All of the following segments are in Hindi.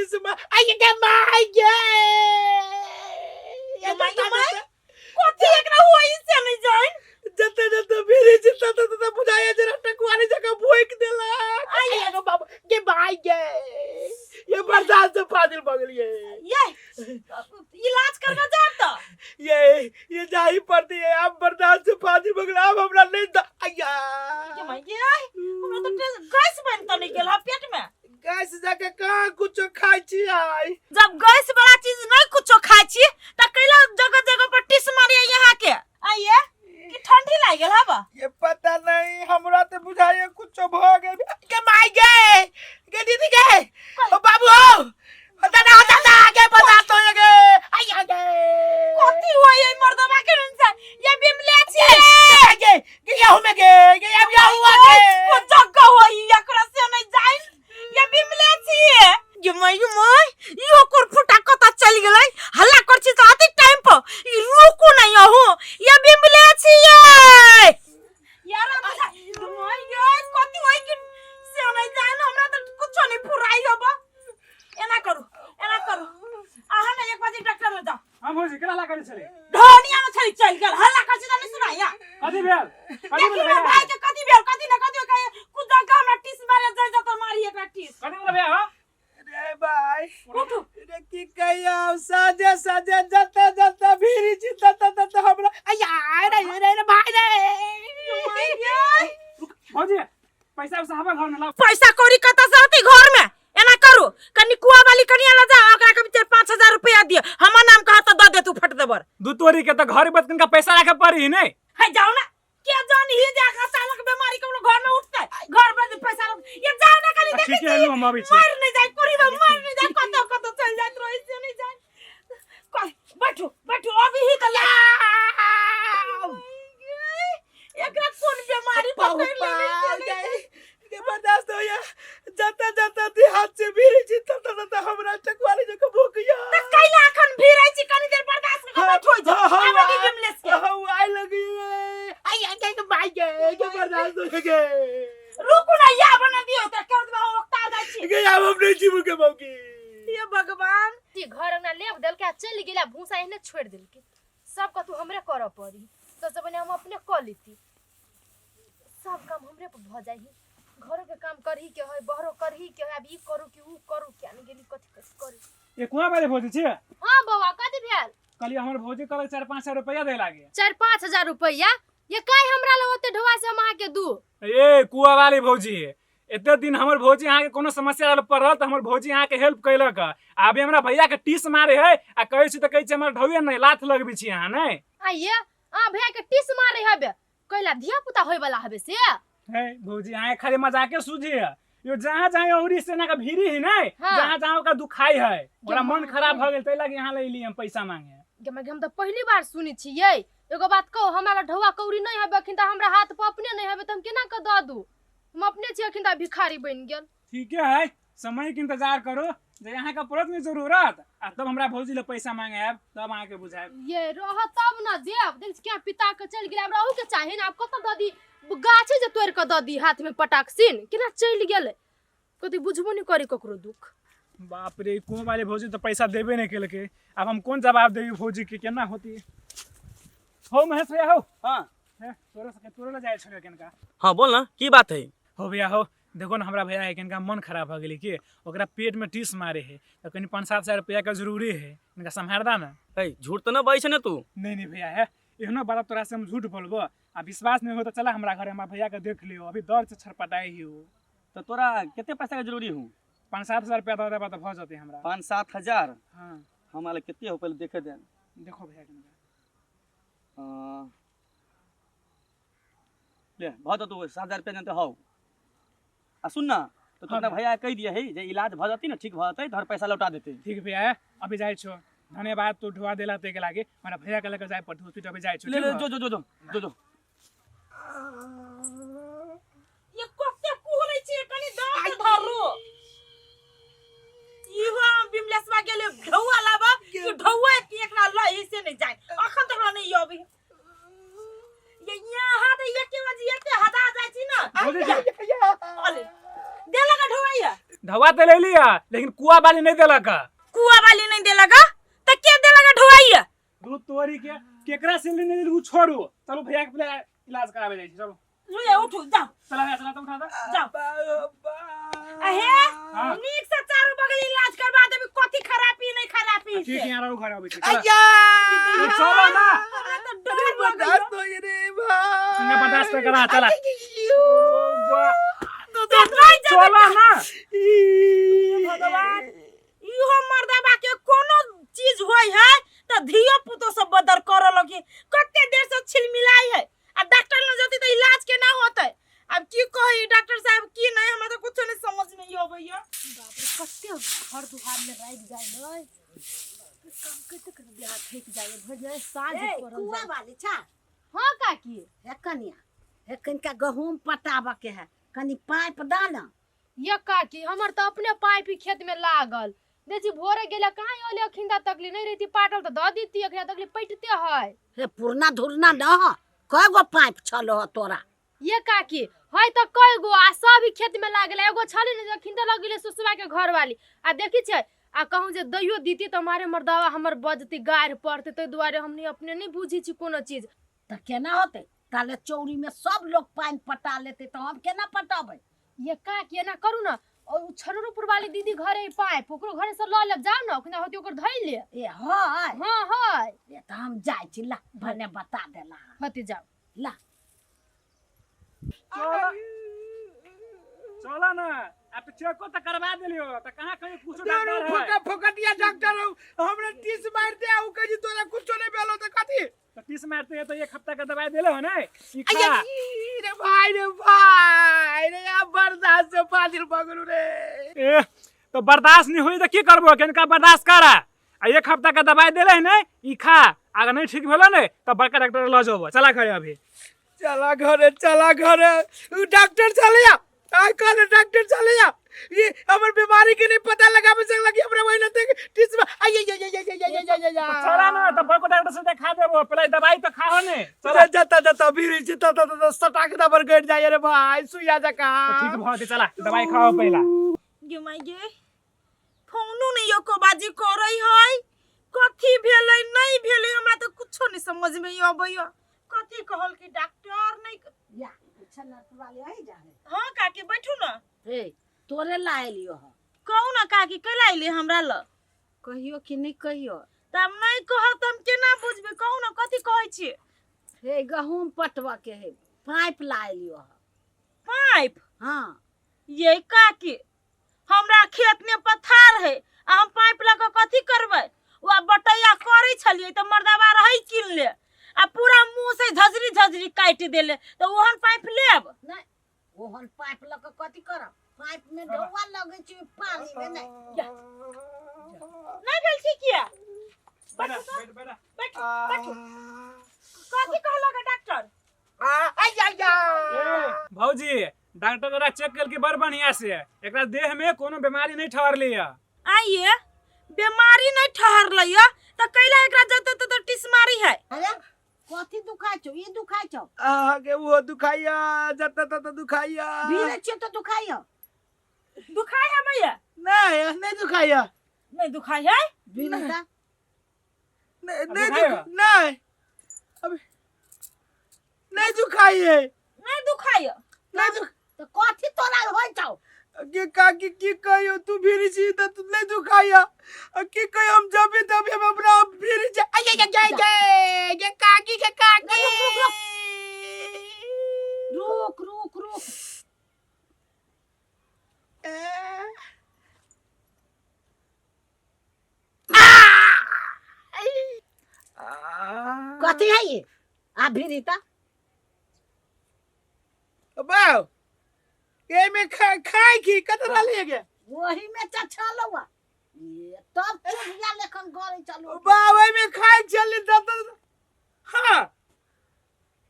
टिसमा आइए के माय गे ये माय कोठी एकरा होई से नहीं जाइन जते जते मेरे जितना तो बुझाया जरा टकवाली जगह भोक देला आइए गो बाबू के माय गे ये बर्दाश्त से फादिल बगल ये इलाज करना चाहता ये जाही पड़ती है आप बर्दाश्त से फादिल बगल आप हमरा नहीं आया ये माय गे हमरा तो गैस बनता नहीं गेल पेट में गैस जाके कहां कुछ खाई छी आई जब गैस वाला चीज नहीं कुछ खाई छी त कैला जगह जगह पर टिस मारिए यहां के आइए कि ठंडी लाग गेल हबा ये पता नहीं हमरा तो बुझाए कुछ भ गेल के माय गे दीदी गे ओ बाबू हो दादा आगे बता तो गे आया गे कोती होई ए मर्दवा के से ये बिमले छी गे ये हो में गे अब या हुआ गे को जगह होई एकरा से नहीं जाइन ये बिमले छी ये माय यो कोर फुटा कता चल गेलै हल्ला कर छी त अति टाइम पर ई रुको नहीं हो ये बिमले छी यार माय गे कोती होई कि से नहीं जाइन हमरा त कुछ नहीं फुराई होबा एना करू आहा ना एक बाजी डॉक्टर में जाओ हम हो जी केला ला करे छले ढोनिया में छली चल गेल हल्ला कर छी त नहीं सुनाइया कथि भेल देखी भाई के कथि भेल कथि ना कथि कहे कुछ जगह हमरा टिस मारे जाय त मारी एकरा टिस कथि बोल भैया रे भाई उठो रे की कहिया साजे जता भीरी छी तता हमरा आया रे भाई रे हो जी पैसा उसा हमर घर में ला पैसा कौड़ी कता से होती घर में एना करू कनी कुआ वाली कनिया ला जा ओकरा के भीतर 5000 रुपया दियो हमर नाम कहा त द दे तू फट देबर दू तोरी के त घर बतन का पैसा रखे पड़ी नहीं है जाओ ना के जानी ही जा अचानक बीमारी कोनो घर में उठते घर में पैसा ये जाओ ना कनी देख ठीक है हम अभी छी मर नहीं जाए कोरी में मर नहीं जाए कत चल जात रही से नहीं जाए कोई बैठो अभी ही त ला एकरा कोन बीमारी पकड़ ले के बर्दाश्त हो या जता दी हाथ से भीरी छी तता हमरा टकवाली जगह भोकिया त कैला अखन भीरै छी कनी देर बर्दाश्त कर बैठो जा आबे बिमलेस के आई लगी आई के भाई के बर्दाश्त हो गे रुको ना या बना दियो त कर दे हम वक्ता आ जाई छी गे अब अपने जीव के मौकी ये भगवान ती घर अंगना लेब देल के चल गेला भूसा एने छोड़ देल के सब का तू हमरे कर पड़ी तो सब ने हम अपने क लेती सब काम हमरे पर भ जाई घर के काम करही के है बहरो करही के है अब ई करू कि ऊ करू क्या नहीं गेली कथि करू ये कुआ वाले भौजी छी हां बाबा कथि भेल कल हमर भौजी कल 4-5 रुपया दे लागे 4-5 रुपया ये काई हमरा ल ओते ढवा से हम के दू ए कुआ वाली भौजी एते दिन हमर भौजी यहाँ के कोनो समस्या पड़ल त हमर भौजी यहाँ के हेल्प कैलक आबे हमरा भैया के टीस मारे है आ कहै छी त कहै छी हमर ढौए नहीं लात लगबी छी यहाँ नहीं आइए आ भैया के टीस मारे हबे कैला धिया पुता होय वाला हबे से है भौजी यहाँ खाली मजाके सूझी है यो जहाँ जहाँ औरी सेना का भीरी है नहीं हाँ। जहाँ जहाँ का दुखाई है ओकरा मन खराब भ गेल तै लगे यहाँ ले ली हम पैसा मांगे हम तो पहली बार सुनी छियै एगो बात कहो हमरा ढौआ कौड़ी नहीं हबे अखिन त हमरा हाथ पर अपने नहीं हबे त हम केना क द दू हम अपने छी अखिन त भिखारी बन गेल ठीक है समय के इंतजार करो जे यहाँ का पड़त में जरूरत आ तब हमरा भौजी ले पैसा मांगे आब तब आके बुझाएब ये रह तब न देव देख क्या पिता के चल गेल रहू के चाहे ना आप कत ददी गाछे जे तोड़ के ददी हाथ में पटाक सीन केना चल गेल कति बुझबो नहीं करी ककरो दुख बाप रे को वाले भौजी तो पैसा देबे नहीं केल के अब हम कौन जवाब देबी भौजी के केना होती हो महेश भैया हो हां है तोरे ले जाय छले केनका हां बोल ना की बात है हो भैया हो देखो ना हमरा भैया इनका मन खराब हो गेली कि ओकरा पेट में टीस मारे है तो कहीं 5-7 रुपया का जरूरी है इनका संभारदा ना ए झूठ तो ना बाई छे ना तू नहीं भैया है एहनो बात तोरा से हम झूठ बोलबो आ विश्वास नहीं हो तो चला हमरा घर हमरा भैया के देख लियो अभी दर्द से छरपटाई ही हो तो तोरा कितने पैसा का जरूरी हूं 5-7 रुपया दे देबा तो भ जते हमरा 5-7 हजार हां हमारे कितने हो पहले देखे दे देखो भैया के ले बहुत तो 7,000 रुपया जानते हो आ सुन ना तो तोरा भैया कह दिए है जे इलाज भ जाती ना ठीक भ जाते धर पैसा लौटा देते ठीक भैया अभी जाय छो धन्यवाद तू ढुआ देला ते के लागे हमरा भैया के लेके जाय पड़ हॉस्पिटल अभी जाय छो ले जो ये कोते कुहरै छी कनी दांत धरो इहो बिमलेसवा गेले ढौआ लाबा कि ढौआ के एकरा लई से नहीं जाय अखन तक नहीं अबी ये यहाँ त एके बजे एते हटा जाय छी ना भौजी अरे दे लगा ढौआ ढवा दवा तो ले लिया लेकिन कुआ वाली नहीं देलक। कुआ वाली नहीं देलगा त के देलगा ढोइया? दूध तोरी के केकरा से लेने दिल उ छोड़ू। चलो भैया के पहले इलाज करावे जाई चलो। ले उठो जाओ। चला तुम उठा दे। जाओ। अहे नीक से चारों बगल इलाज करवा देबे, कथी खराबी नहीं खराबी से। ठीक है यार घर आवे चला। अय्या चलो ना हमरा तो डर बर्दाश्त हो ये रे भाई सुने बर्दाश्त करा चला। तो चलो ना भगवान इहो मर्दाबा के कोनो चीज होय है त धियो पुतो सब बदर कर लगे। कते देर से छिलमिलाई है आ डॉक्टर न जति त इलाज के ना होतै। अब की कही डॉक्टर साहब की नहीं, हमरा तो कुछ नहीं समझ में आबैया। बाप रे कते घर दुहार में राइट जाए नै काम कते कर बियाह ठेक जाए भर जाए साँझ पड़ल कुआ जाए। वाली छा हां काकी है कनिया है कनिका गहूम पटावा के है, कनी पाइप डाल। ये काकी हमर त अपने पाइप ही खेत में लागल देखी भोरे गेला कहां ओले खिंदा तकली नहीं रहती पाटल त द दीती अखिया तकली पैटते है। हे पुरना धुरना न हो, कय गो पाइप छलो तोरा? ये काकी है त कई गो आ सब ही खेत में लागल। एगो छली ने जे खिंदा लगिले सुसवा के घर वाली आ देखी छै आ कहूं जे दैयो दीती त मारे मर्दावा हमर बजती गायर पड़ते तै दुआरे हमनी अपने नहीं बुझी छी कोनो चीज। त केना होते? ताले चौरी में सब लोग पानी पटा लेते तो हम केना पटाबे? ये काकी एना करू ना और छनरूपुर वाली दीदी घरे ही पाइप ओकरो घरे से ल ले जाओ ना ओकरा होती ओकर धइ ले। ए हाय हां हां ए त हम जाय छी, ला भने बता देला हती जाओ। ला। चलो ना अब तो चेक तो करवा देलियो त कहां कहीं कुछ डॉक्टर है। फोका फोकटिया डॉक्टर हमने टीस मार दे आउ कजी तोरा कुछो नहीं भेलो त कथी तो 30 मारते है तो एक हफ्ता का दवाई देले हो ना ई अय्या खा। रे भाई रे अब बर्दाश्त से पादिल बगलू रे। ए तो बर्दाश्त नहीं हुई तो की करबो केनका बर्दाश्त करा। आ एक हफ्ता का दवाई देले है ना ई खा, अगर नहीं ठीक भेलो ने तो बड़का डॉक्टर ल जाओ। चला घरे अभी चला घरे उ डॉक्टर चले जा आ कल डॉक्टर चले जा। ये हमर बीमारी के नहीं पता लगा में संग लगी हमरा वही न देख टिस में चला ना तो बड़का डॉक्टर से दिखा देबो, पहले दवाई तो खाओ ने। चला जाता भीड़ जिता सटाक दबर गट जाए रे भाई सुइया जका। ठीक भौते चला दवाई खाओ पहला। गे माय गे फोनो नहीं एको बाजी करई है, कथी भेलै नहीं भेलै हमरा तो कुछो नहीं समझ में आबैया। कथी कहल कि डॉक्टर नहीं या छनर वाली आई जा है। हां काकी बैठू ना। हे तोरे ला एलियो ह, कहू ना काकी कल आइले हमरा ल। कहियो कि नहीं कहियो? तब नहीं कहब त हम केना बुझबे, कहू ना कथी कहै छी। हे गहूम पटवा के है, पाइप ला एलियो ह। पाइप? हां ये काकी हमरा खेत में पथार है आ हम पाइप लगा कथी करबै? वा बटैया करै छलिए त मर्दावा रहै किन ले आ पूरा मुंह से झजरी झजरी काट देले त ओहन पाइप लेब नहीं ओहन पाइप ल के कथी करब? पाइप में ढौआ लगे छी पानी में नहीं। नहीं भेल ठीक या बैठ बैठ बैठ। बैठ कथी कहलक डॉक्टर? ए भौजी डॉक्टर जरा चेक कर के बड़ बढ़िया से एकरा देह में कोनो बीमारी नहीं ठहरली है। आइए बीमारी नहीं ठहरलैया त कैला एकरा जते त टिस मारी है। अरे कथी दुखाय छौ? ये दुखाय छौ? आगे वो दुखाइया जता दुखाइया भीरे छे तो दुखाय हो? दुखाई है भैया? नहीं दुखाइया नहीं दुखाई है। भीरे ता नहीं अभी नहीं दुखाइए नहीं दुखाई है। नहीं दुख तो कथी तोरा होय छौ? के काकी की कहियो तू भीरी छी त तू नहीं दुखाइया की कहियो हम जब भी तब हम अपना भीरी जा ये काकी के काकी रुक रुक रुक कथी है ये? आ भीरी ता बाऊ ये में खाई की कतना ले गया वही में चछलवा ये तब चुगिया लेखन गरे चलो बाऊ में खाई चली त हां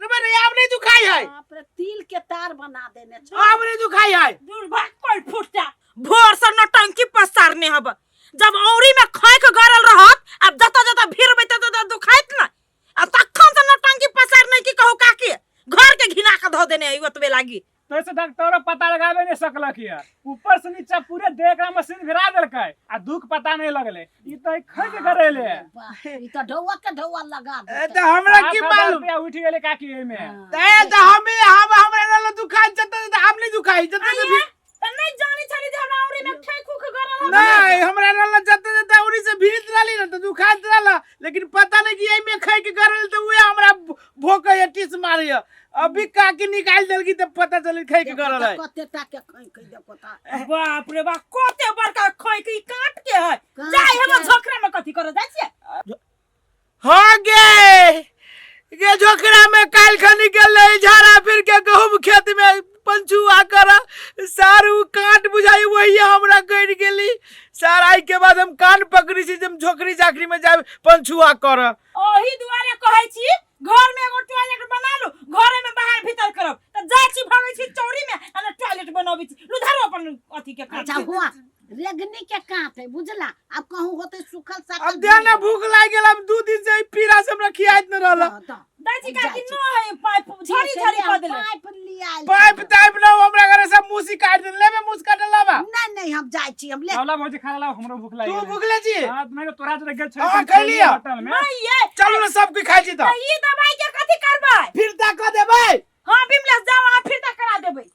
रे बने आप नहीं दुखाई है बाप रे तिल के तार बना देने छ। आप नहीं दुखाई है दुर्भाग्य कोई फुटता भोर से नटंकी पसारने हब जब औरी में खैक गरल रहत अब जता जता भीड़ में तता दुखाइत ना अब तखन से नटंकी पसारने की कहू काकी घर के घिना के धो देने ओतबे लागी। तो ऐसे डॉक्टर पता लगावे नहीं सकलक ये ऊपर से नीचे पूरे देह का मशीन भिरा देलकै आ दुख पता नहीं लगले ई तो खज करेले ई तो ढौआ के ढौआ लगा दे तो हमरा की मालूम उठ गेले काकी एमे तो हमरा ना दुखाई जते तो हम नहीं दुखाई जते नहीं जानी छली जे हमरा औरी में ठै खुख गरल नहीं हमरा ना जते जते उरी से भीड़ रहली ना तो दुखाई रहला लेकिन पता नहीं कि एई में खाई के करल तो वे हमरा भोक या टिस मारिया अभी काकी निकाल देलकी तो पता चल खाई के करल है कते टाके खई खई देखो ता बाप रे बाप कोते बड़का खोई के काट के है काट जाय हम के। झोकरा में कथी करे जाय छै हो गे झोकरा में काल खनी के ले झाड़ा फिर के गहूम खेत में पंचुआ कर सारू काट बुझाई वही हमरा कह गेली सार आई के बाद हम कान पकड़ी छी जब झोकरी चाकरी में जाए पंचुआ कर ओही दुआरे कहै छी घर में एगो टॉयलेट बना लो घरे में बाहर भीतर करब त जाय छी भागै छी चौरी में आ टॉयलेट बनाबै छी लुधारो अपन अथी के अच्छा हुआ रेगनी के काट है बुझला अब कहूं होते सुखल साकल अब ध्यान ना भूख लाग गेल हम 2 दिन से पीरा से हमरा खियाइत न रहल दाई का कि न है पाइप झड़ी झड़ी क देले पाइप लिया पाइप ताइप ना हमरा घरे सब मुसी काट दे लेबे मुस काट लाबा नहीं हम जाय छी हम ले खाला भौजी खा ला हमरो भूख लागी तू भूख ले छी हां नहीं तोरा जे गेल छै हां खा लिया होटल में नहीं ये चलो ना सब के खाइ छी त ई दवाई के कथी करबै फिर ता क देबै हां बिमलेश जाओ वहां फिर तक करा देबै